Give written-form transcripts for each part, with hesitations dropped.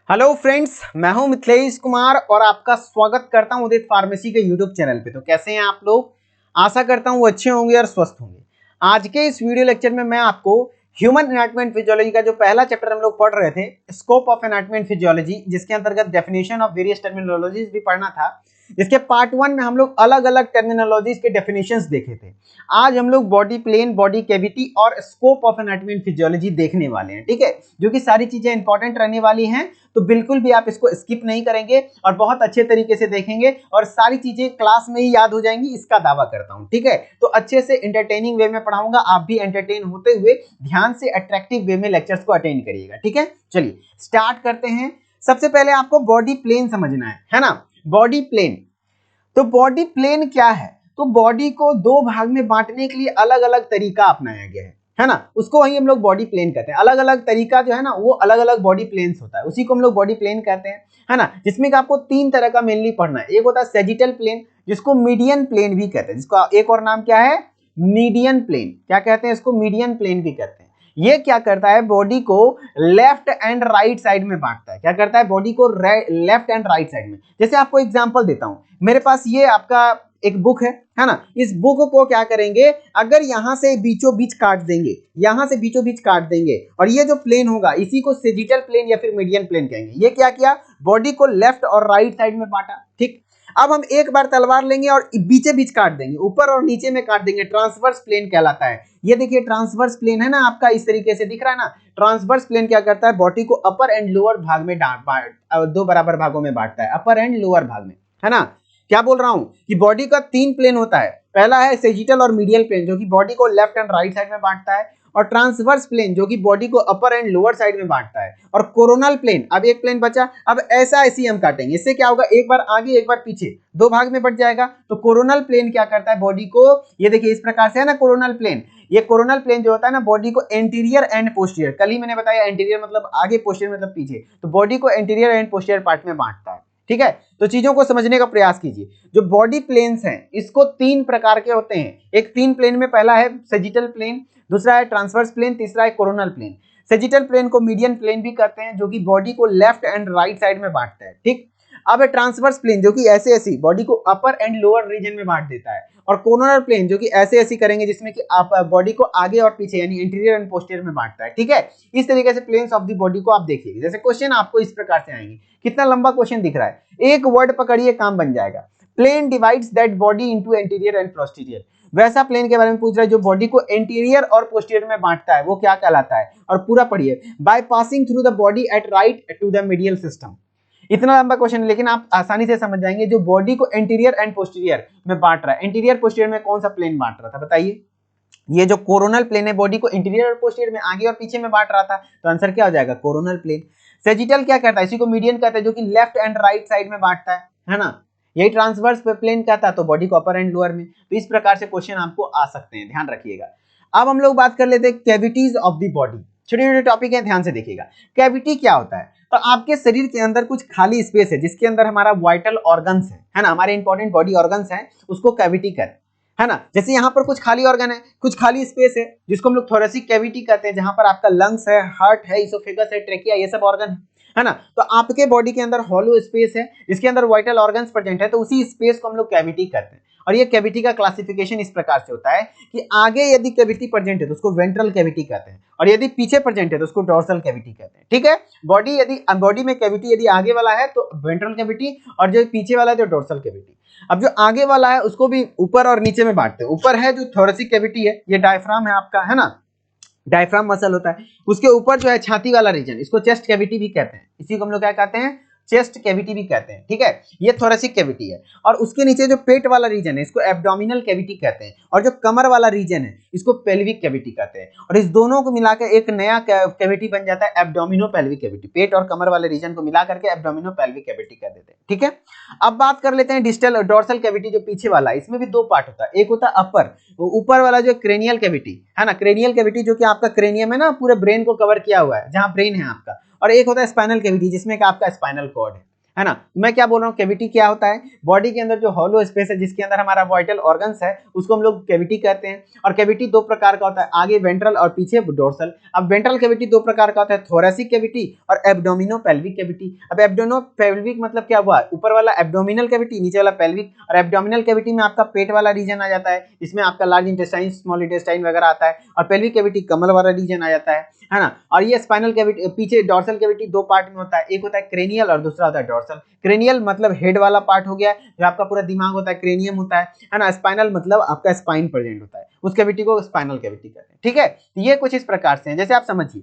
Hello friends, मैं हूं मिथिलेश कुमार और आपका स्वागत करता हूं उदित फार्मेसी के यूट्यूब चैनल पे। तो कैसे हैं आप लोग? आशा करता हूं अच्छे होंगे और स्वस्थ होंगे। आज के इस वीडियो लेक्चर में मैं आपको ह्यूमन एनाटॉमी एंड फिजियोलॉजी का जो पहला चैप्टर हम लोग पढ़ रहे थे, scope of anatomy and physiology, जिसके अंतर्गत डेफिनेशन ऑफ वेरियस टर्मिनोलॉजीज भी पढ़ना था। इसके पार्ट 1 में हम लोग अलग अलग टर्मिनोलॉजीज के डेफिनेशंस देखे थे। आज हम लोग बॉडी प्लेन, बॉडी कैविटी और scope of anatomy and physiology देखने वाले हैं, ठीक है, जो कि सारी चीजें इंपॉर्टेंट रहने वाली हैं। तो बिल्कुल भी आप इसको स्किप नहीं करेंगे और बहुत अच्छे तरीके से देखेंगे और सारी चीजें क्लास में ही याद हो जाएंगी, इसका दावा करता हूं, ठीक है। तो अच्छे से एंटरटेनिंग वे में पढ़ाऊंगा, आप भी एंटरटेन होते हुए ध्यान से अट्रैक्टिव वे में लेक्चर्स को अटेंड करिएगा, ठीक है। चलिए स्टार्ट करते हैं। सबसे पहले आपको बॉडी प्लेन समझना है ना। बॉडी प्लेन, तो बॉडी प्लेन क्या है? तो बॉडी को दो भाग में बांटने के लिए अलग अलग तरीका अपनाया गया है ना। उसको वही हम लोग बॉडी प्लेन कहते हैं। अलग अलग तरीका जो है ना, वो अलग अलग बॉडी प्लेन्स होता है, उसी को हम लोग बॉडी प्लेन कहते हैं, है ना। जिसमें कि आपको तीन तरह का मेनली पढ़ना है। एक होता है सेजिटल प्लेन, जिसको मीडियन प्लेन भी कहते हैं, जिसका एक और नाम क्या है? Median plane. क्या कहते हैं इसको? मीडियन प्लेन भी कहते हैं। ये क्या करता है? बॉडी को लेफ्ट एंड राइट साइड में बांटता है। क्या करता है? बॉडी को लेफ्ट एंड राइट साइड में। जैसे आपको एग्जांपल देता हूं, मेरे पास ये आपका एक बुक है ना। इस बुक को क्या करेंगे, अगर यहां से बीचों बीच काट देंगे, यहां से बीचों बीच काट देंगे, और ये जो प्लेन होगा इसी को सेजिटल प्लेन या फिर मीडियन प्लेन कहेंगे। ये क्या किया? बॉडी को लेफ्ट और राइट साइड में बांटा, ठीक। अब हम एक बार तलवार लेंगे और बीचे बीच काट देंगे, ऊपर और नीचे में काट देंगे, ट्रांसवर्स प्लेन कहलाता है। ये देखिए ट्रांसवर्स प्लेन है ना आपका, इस तरीके से दिख रहा है ना। ट्रांसवर्स प्लेन क्या करता है? बॉडी को अपर एंड लोअर भाग में दो बराबर भागों में बांटता है, अपर एंड लोअर भाग में, है ना। क्या बोल रहा हूं कि बॉडी का तीन प्लेन होता है। पहला है सेजिटल और मीडियल प्लेन, जो कि बॉडी को लेफ्ट एंड राइट साइड में बांटता है, और ट्रांसवर्स प्लेन जो कि बॉडी को अपर एंड लोअर साइड में बांटता है, और कोरोनल प्लेन। अब एक प्लेन बचा, अब ऐसा ऐसी हम काटेंगे। इससे क्या होगा? एक बार आगे एक बार पीछे, दो भाग में बट जाएगा। तो कोरोनल प्लेन क्या करता है? बॉडी को, ये देखिए इस प्रकार से है ना कोरोनल प्लेन। ये कोरोनल प्लेन जो होता है ना, बॉडी को एंटीरियर एंड पोस्टीरियर, कल ही मैंने बताया एंटीरियर मतलब आगे, पोस्टीरियर मतलब पीछे, तो बॉडी को एंटीरियर एंड पोस्टीरियर पार्ट में बांटता है, ठीक है। तो चीजों को समझने का प्रयास कीजिए। जो बॉडी प्लेन्स हैं इसको तीन प्रकार के होते हैं। एक तीन प्लेन में, पहला है सेजिटल प्लेन, दूसरा है ट्रांसवर्स प्लेन, तीसरा है कोरोनल प्लेन। सेजिटल प्लेन को मीडियन प्लेन भी कहते हैं, जो कि बॉडी को लेफ्ट एंड राइट साइड में बांटता है, ठीक। अब है ट्रांसवर्स प्लेन, जो कि ऐसे ऐसी बॉडी को अपर एंड लोअर रीजन में बांट देता है, और कोरोनल प्लेन जो कि ऐसे ऐसी करेंगे, जिसमें कि आप बॉडी को आगे और पीछे यानी इंटीरियर एंड पोस्टीरियर में बांटता है, ठीक है। इस तरीके से प्लेन्स ऑफ द बॉडी को आप देखिए। जैसे क्वेश्चन आपको इस प्रकार से आएंगे। कितना लंबा क्वेश्चन दिख रहा है, एक वर्ड पकड़िए, काम बन जाएगा। Plane divides that body into anterior and posterior. वैसा प्लेन के बारे में पूछ रहा है जो बॉडी को एंटीरियर और पोस्टीरियर में बांटता है, वो क्या कहलाता है? और पूरा पढ़िए। By passing through the body at right to the medial system. इतना लंबा क्वेश्चन, लेकिन आप आसानी से समझ जाएंगे। जो बॉडी को एंटीरियर एंड पोस्टीरियर में बांट रहा है, एंटीरियर पोस्टीरियर में कौन सा प्लेन बांट रहा था बताइए? ये जो कोरोनल प्लेन है, बॉडी को इंटीरियर और पोस्टीरियर में आगे और पीछे में बांट रहा था, तो आंसर क्या हो जाएगा? Coronal plane. सेजिटल क्या करता है? इसी को मीडियन कहते हैं, जो कि लेफ्ट एंड राइट साइड में बांटता है ना। यही ट्रांसवर्स प्लेन कहता है, तो बॉडी को अपर एंड लोअर में। तो इस प्रकार से क्वेश्चन आपको आ सकते हैं, ध्यान रखिएगा। अब हम लोग बात कर लेते हैं कैविटीज ऑफ द बॉडी। छोटे छोटे टॉपिक है, ध्यान से देखिएगा। कैविटी क्या होता है? तो आपके शरीर के अंदर कुछ खाली स्पेस है, जिसके अंदर हमारा वाइटल ऑर्गन्स है ना, हमारे इंपॉर्टेंट बॉडी ऑर्गन्स हैं, उसको कैविटी कहते हैं, है ना। जैसे यहाँ पर कुछ खाली ऑर्गन है, कुछ खाली स्पेस है, जिसको हम लोग थोरेसिक कैविटी कहते हैं, जहां पर आपका लंग्स है, हार्ट है, इसोफेगस है, ट्रेकिया, ये सब ऑर्गन है ना। तो आपके बॉडी के अंदर हॉलो स्पेस है, जिसके अंदर वाइटल ऑर्गन्स प्रेजेंट है, तो उसी स्पेस को हम लोग कैविटी कहते हैं। और ये कैविटी का क्लासिफिकेशन इस प्रकार से होता है कि आगे यदि कैविटी प्रेजेंट है तो उसको वेंट्रल कैविटी कहते हैं, और यदि पीछे प्रेजेंट है तो उसको डोर्सल कैविटी कहते हैं, ठीक है। बॉडी यदि बॉडी में कैविटी यदि आगे वाला है तो वेंट्रल कैविटी, और जो पीछे वाला है तो डोर्सल कैविटी। अब जो आगे वाला है उसको भी ऊपर और नीचे में बांटते हैं। ऊपर है जो थोरेसिक कैविटी है, ये डायफ्राम है आपका, है ना, डायफ्राम मसल होता है। उसके ऊपर जो है छाती वाला रीजन, इसको चेस्ट कैविटी भी कहते हैं। इसी को हम लोग क्या कहते हैं? चेस्ट कैविटी भी कहते हैं, ठीक है। ये थोरेसिक कैविटी है। और उसके नीचे जो पेट वाला रीजन है, इसको एब्डोमिनल कैविटी कहते हैं, और जो कमर वाला रीजन है, इसको पेल्विक कैविटी कहते हैं। और इस दोनों को मिलाकर एक नया कैविटी बन जाता है, एब्डोमिनो पेल्विक कैविटी। पेट और कमर वाले रीजन को मिला करके एब्डोमिनो पेल्विक कैविटी कह देते हैं, ठीक है। अब बात कर लेते हैं डिस्टल डोर्सल कैविटी, जो पीछे वाला है। इसमें भी दो पार्ट होता है। एक होता है अपर, ऊपर वाला जो क्रेनियल कैविटी है ना, क्रेनियल कैविटी जो कि आपका क्रेनियम है ना, पूरे ब्रेन को कवर किया हुआ है, जहां ब्रेन है आपका। और एक होता है स्पाइनल कैविटी, जिसमें आपका स्पाइनल कॉर्ड है ना। मैं क्या बोल रहा हूँ, कैविटी क्या होता है, बॉडी के अंदर जो हॉलो स्पेस है जिसके अंदर हमारा वाइटल ऑर्गन्स है उसको हम लोग कैविटी कहते हैं। और कैविटी दो प्रकार का होता है, आगे वेंट्रल और पीछे डोर्सल। अब वेंट्रल कैविटी दो प्रकार का होता है, थोरेसिक कैविटी और एब्डोमिनो पेल्विक कैविटी। अब एब्डोमिनो पेल्विक मतलब क्या हुआ, ऊपर वाला एब्डोमिनल कैविटी, नीचे वाला पेल्विक। और एब्डोमिनल कैविटी में आपका पेट वाला रीजन आ जाता है, इसमें आपका लार्ज इंटेस्टाइन, स्मॉल इंटेस्टाइन वगैरह आता है। और पेल्विक कैविटी कमर वाला रीजन आ जाता है ना। और ये स्पाइनल कैविटी, पीछे डॉर्सल कैविटी दो पार्ट में होता है, एक होता है क्रेनियल और दूसरा होता है डॉर्सल। क्रेनियल मतलब हेड वाला पार्ट हो गया, जो आपका पूरा दिमाग होता है, क्रेनियम होता है ना। स्पाइनल मतलब आपका स्पाइन प्रेजेंट होता है, उस कैविटी को स्पाइनल कैविटी कहते हैं। ठीक है, ये कुछ इस प्रकार से है, जैसे आप समझिए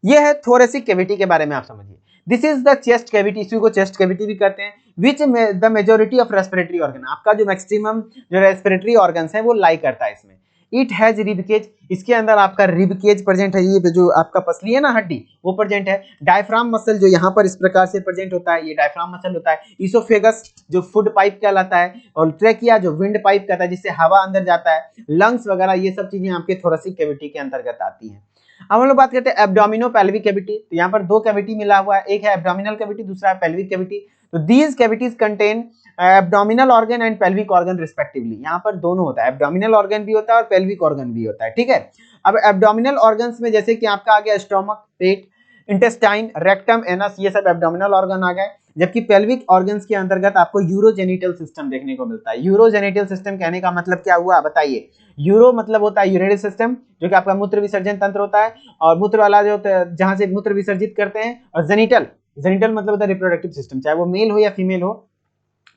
ये है थोरेसिक कैविटी के बारे में आप समझिए। This is the chest cavity, इसी को चेस्ट कैविटी भी कहते हैं। Which the majority of respiratory organ, आपका जो मैक्सिमम जो रेस्पिरेटरी ऑर्गन्स है वो लाई करता है इसमें। इट हैज रिबकेज, इसके अंदर आपका रिबकेज प्रेजेंट है, ये जो आपका पसली है ना हड्डी वो प्रेजेंट है। डायफ्राम मसल जो यहाँ पर इस प्रकार से प्रेजेंट होता है, ये डायफ्राम मसल होता है। इसोफेगस जो फूड पाइप कहलाता है, और ट्रेकिया जो विंड पाइप कहता है जिससे हवा अंदर जाता है, लंग्स वगैरह ये सब चीजें आपके थोरेसिक कैविटी के अंतर्गत आती हैं। अब हम लोग बात करते हैं एब्डोमिनो पेल्विक कैविटी। तो यहाँ पर दो कैविटी मिला हुआ है, एक है एब्डोमिनल कैविटी, दूसरा है पेल्विक कैविटी। तो these cavities contain abdominal organ and pelvic organ respectively, यहाँ पर दोनों होता है, एब्डोमिनल ऑर्गन भी होता है और पेल्विक ऑर्गन भी होता है। ठीक है, अब एब्डोमिनल ऑर्गन्स में जैसे कि आपका आ गया स्टोमक, पेट, इंटेस्टाइन, रेक्टम, एनस, ये सब एब्डोमिनल ऑर्गन आ गए। जबकि पेल्विक ऑर्गन्स के अंतर्गत आपको यूरोजेनिटल सिस्टम देखने को मिलता है। यूरोजेनिटल सिस्टम कहने का मतलब क्या हुआ बताइए। यूरो मतलब होता है यूरिनरी सिस्टम, जो कि आपका मूत्र विसर्जन तंत्र होता है, और मूत्र वाला जो जहां से मूत्र विसर्जित करते हैं। और जेनिटल, जेनिटल मतलब होता है रिप्रोडक्टिव सिस्टम, चाहे वो मेल हो या फीमेल हो,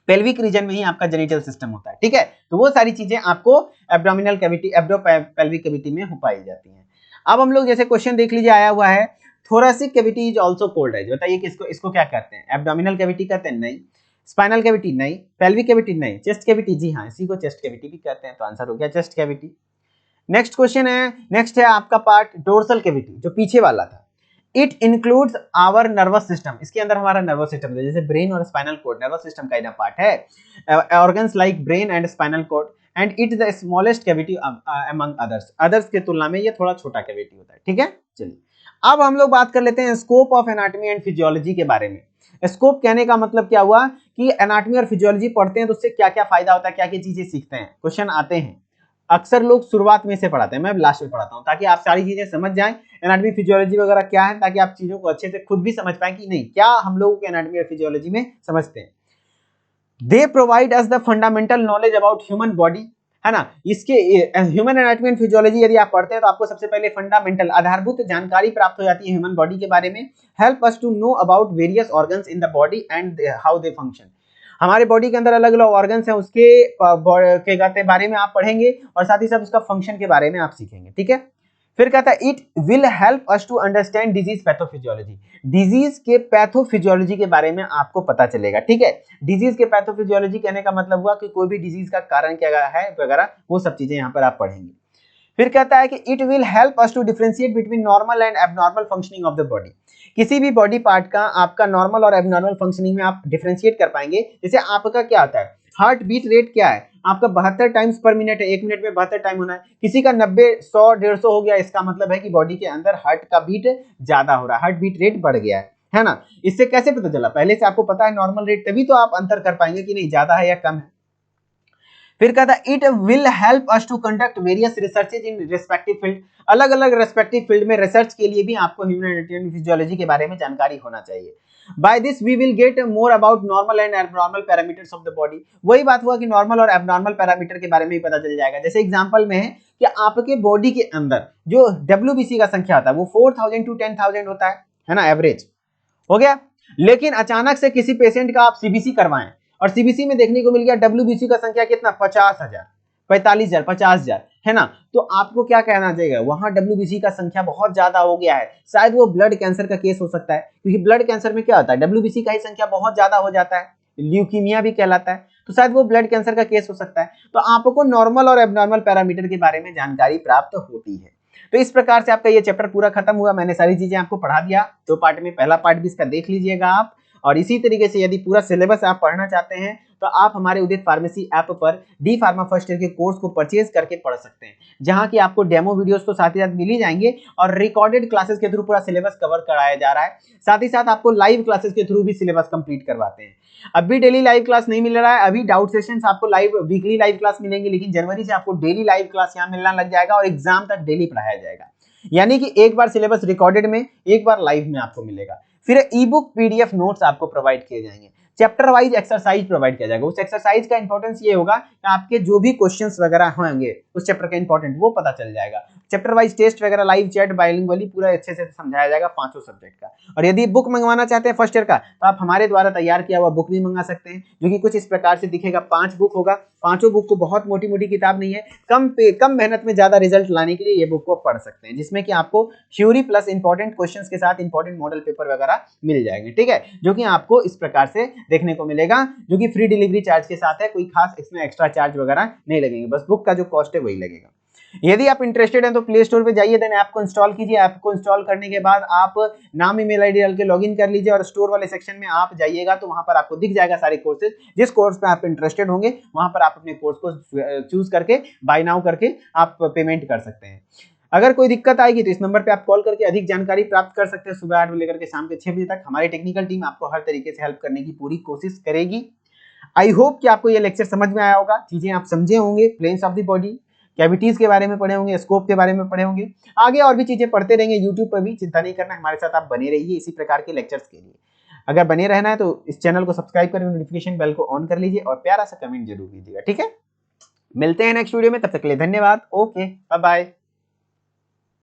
पेल्विक रीजन में ही आपका जेनिटल सिस्टम होता है। ठीक है, तो वो सारी चीजें आपको एब्डोमिनल कैविटी, पेल्विक कैविटी में हो पाई जाती हैं। अब हम लोग जैसे क्वेश्चन देख लीजिए आया हुआ है, thoracic cavity is also called as, बताइए कि इसको क्या कहते हैं, एब्डोमिनल कैविटी कहते हैं नहीं, स्पाइनल कैविटी नहीं, पेल्विक कैविटी नहीं, चेस्ट कैविटी जी हाँ, इसी को चेस्ट कैविटी भी कहते हैं। तो आंसर हो गया चेस्ट कैविटी। नेक्स्ट क्वेश्चन है, नेक्स्ट है आपका पार्ट डोर्सल कैविटी, जो पीछे वाला था। It includes our nervous system, इसके अंदर हमारा नर्वस सिस्टम है, जैसे ब्रेन और स्पाइनल कॉर्ड नर्वस सिस्टम का ही पार्ट है। Organs like brain and spinal cord, and it the smallest cavity among others के तुलना में ये थोड़ा छोटा कैविटी होता है। ठीक है, चलिए अब हम लोग बात कर लेते हैं scope of anatomy and physiology के बारे में। स्कोप कहने का मतलब क्या हुआ कि एनाटॉमी और फिजियोलॉजी पढ़ते हैं तो उससे क्या क्या फायदा होता है, क्या क्या चीजें सीखते हैं, क्वेश्चन आते हैं। अक्सर लोग शुरुआत में से पढ़ाते हैं, मैं लास्ट में पढ़ाता हूं, ताकि आप सारी चीजें समझ जाएं एनाटॉमी फिजियोलॉजी वगैरह क्या है, ताकि आप चीजों को अच्छे से खुद भी समझ पाएं कि नहीं क्या हम लोगों के एनाटॉमी और फिजियोलॉजी में समझते हैं। They provide us the fundamental knowledge about human body, है ना। इसके ह्यूमन एनाटॉमी एंड फिजियोलॉजी यदि आप पढ़ते हैं तो आपको सबसे पहले फंडामेंटल आधारभूत जानकारी प्राप्त हो जाती है ह्यूमन बॉडी के बारे में। Help us to know about various organs in the body and how they function, हमारे बॉडी के अंदर अलग अलग ऑर्गन्स हैं उसके बारे में आप पढ़ेंगे, और साथ ही साथ उसका फंक्शन के बारे में आप सीखेंगे। ठीक है, फिर कहता है it will help us to understand disease pathophysiology, disease के पैथोफिजियोलॉजी के बारे में आपको पता चलेगा। ठीक है, डिजीज के पैथोफिजियोलॉजी कहने का मतलब हुआ कि कोई भी डिजीज का कारण क्या है वगैरह, वो सब चीजें यहाँ पर आप पढ़ेंगे। फिर कहता है कि it will help us to differentiate between normal and abnormal functioning of the body, किसी भी बॉडी पार्ट का आपका नॉर्मल और एबनॉर्मल फंक्शनिंग में आप डिफरेंशिएट कर पाएंगे। जैसे आपका क्या होता है, हार्ट बीट रेट क्या है आपका 72 टाइम्स पर मिनट है, 1 मिनट में 72 टाइम होना है। किसी का 90, 100, 150 हो गया, इसका मतलब है कि बॉडी के अंदर हार्ट का बीट ज्यादा हो रहा है, हार्ट बीट रेट बढ़ गया है ना। इससे कैसे पता चला, पहले से आपको पता है नॉर्मल रेट, तभी तो आप अंतर कर पाएंगे कि नहीं ज्यादा है या कम है। फिर कहता है it will help us to conduct various researches in respective field, अलग अलग रेस्पेक्टिव फील्ड में रिसर्च के लिए भी आपको ह्यूमन एनाटॉमी फिजियोलॉजी के बारे में जानकारी होना चाहिए। By this we will get more about normal and abnormal parameters of the body, वही बात हुआ कि नॉर्मल और एबनॉर्मल पैरामीटर के बारे में ही पता चल जाएगा। जैसे एग्जांपल में है कि आपके बॉडी के अंदर जो WBC का संख्या होता है वो 4000 टू 10,000 होता है ना, एवरेज हो गया। लेकिन अचानक से किसी पेशेंट का आप CBC करवाएं और CBC में देखने को मिल गया WBC का संख्या कितना 50,000, 45,000, 50,000, है ना। तो आपको क्या कहना चाहिए, वहां WBC का संख्या बहुत ज्यादा हो गया है, शायद वो ब्लड कैंसर का केस हो सकता है, क्योंकि ब्लड कैंसर में क्या होता है WBC का ही संख्या बहुत ज्यादा हो जाता है, ल्यूकीमिया भी कहलाता है, तो शायद वो ब्लड कैंसर का केस हो सकता है। तो आपको नॉर्मल और एबनॉर्मल पैरामीटर के बारे में जानकारी प्राप्त होती है। तो इस प्रकार से आपका ये चैप्टर पूरा खत्म हुआ, मैंने सारी चीजें आपको पढ़ा दिया 2 पार्ट में, पहला पार्ट भी इसका देख लीजिएगा आप, और इसी तरीके से यदि पूरा सिलेबस आप पढ़ना चाहते हैं तो आप हमारे उदित फार्मेसी ऐप पर डी फार्मा फर्स्ट ईयर के कोर्स को परचेज करके पढ़ सकते हैं, जहां की आपको डेमो वीडियोस तो साथ ही साथ मिल ही जाएंगे और रिकॉर्डेड क्लासेस के थ्रू पूरा सिलेबस कवर कराया जा रहा है। साथ ही साथ आपको लाइव क्लासेस के थ्रू भी सिलेबस कंप्लीट करवाते हैं। अभी डेली लाइव क्लास नहीं मिल रहा है, अभी डाउट सेशंस आपको लाइव वीकली लाइव क्लास मिलेंगे, लेकिन जनवरी से आपको डेली लाइव क्लास यहाँ मिलना लग जाएगा और एग्जाम तक डेली पढ़ाया जाएगा। यानी कि एक बार सिलेबस रिकॉर्डेड में, एक बार लाइव में आपको मिलेगा। फिर ई बुक पीडीएफ नोट्स आपको प्रोवाइड किए जाएंगे, चैप्टर वाइज एक्सरसाइज प्रोवाइड किया जाएगा। उस एक्सरसाइज का इंपॉर्टेंस ये होगा कि आपके जो भी क्वेश्चंस वगैरह होंगे उस चैप्टर का इंपॉर्टेंट वो पता चल जाएगा। चैप्टर वाइज टेस्ट वगैरह, लाइव चैट, बाइलिंगुअली पूरा अच्छे से समझाया जाएगा पांचों सब्जेक्ट का। और यदि बुक मंगवाना चाहते हैं फर्स्ट ईयर का तो आप हमारे द्वारा तैयार किया हुआ बुक भी मंगा सकते हैं, जो कि कुछ इस प्रकार से दिखेगा। 5 बुक होगा, पांचों बुक को बहुत मोटी मोटी किताब नहीं है, कम मेहनत में ज्यादा रिजल्ट लाने के लिए ये बुक को पढ़ सकते हैं, जिसमें कि आपको थ्योरी प्लस इंपॉर्टेंट क्वेश्चंस के साथ इंपॉर्टेंट मॉडल पेपर वगैरह मिल जाएंगे। ठीक है, जो कि आपको इस प्रकार से देखने को मिलेगा, जो कि फ्री डिलीवरी चार्ज के साथ है, कोई खास इसमें एक्स्ट्रा चार्ज वगैरह नहीं लगेंगे, बस बुक का जो कॉस्ट है वही लगेगा। यदि आप इंटरेस्टेड हैं तो प्ले स्टोर पे जाइए, देन ऐप को इंस्टॉल कीजिए। ऐप को इंस्टॉल करने के बाद आप नाम, ईमेल आईडी डाल के लॉगिन कर लीजिए और स्टोर वाले सेक्शन में आप जाइएगा तो वहां पर आपको दिख जाएगा सारे कोर्सेज। जिस कोर्स पे आप इंटरेस्टेड होंगे वहां पर आप अपने कोर्स को चूज करके बाय नाउ करके आप पेमेंट कर सकते हैं। अगर कोई दिक्कत आएगी तो इस नंबर पे आप कॉल करके अधिक जानकारी प्राप्त कर सकते हैं। सुबह 8 बजे लेकर के शाम के 6 बजे तक हमारी टेक्निकल टीम आपको हर तरीके से हेल्प करने की पूरी कोशिश करेगी। आई होप कि आपको ये लेक्चर समझ में आया होगा, चीजें आप समझे होंगे, planes of the body, cavities के बारे में पढ़े होंगे, स्कोप के बारे में पढ़े होंगे। आगे और भी चीजें पढ़ते रहेंगे यूट्यूब पर भी, चिंता नहीं करना, हमारे साथ आप बने रहिए इसी प्रकार के लेक्चर्स के लिए। अगर बने रहना है तो इस चैनल को सब्सक्राइब करके नोटिफिकेशन बेल को ऑन कर लीजिए और प्यारा सा कमेंट जरूर कीजिएगा। ठीक है, मिलते हैं नेक्स्ट वीडियो में, तब तक के लिए धन्यवाद। Okay, bye bye.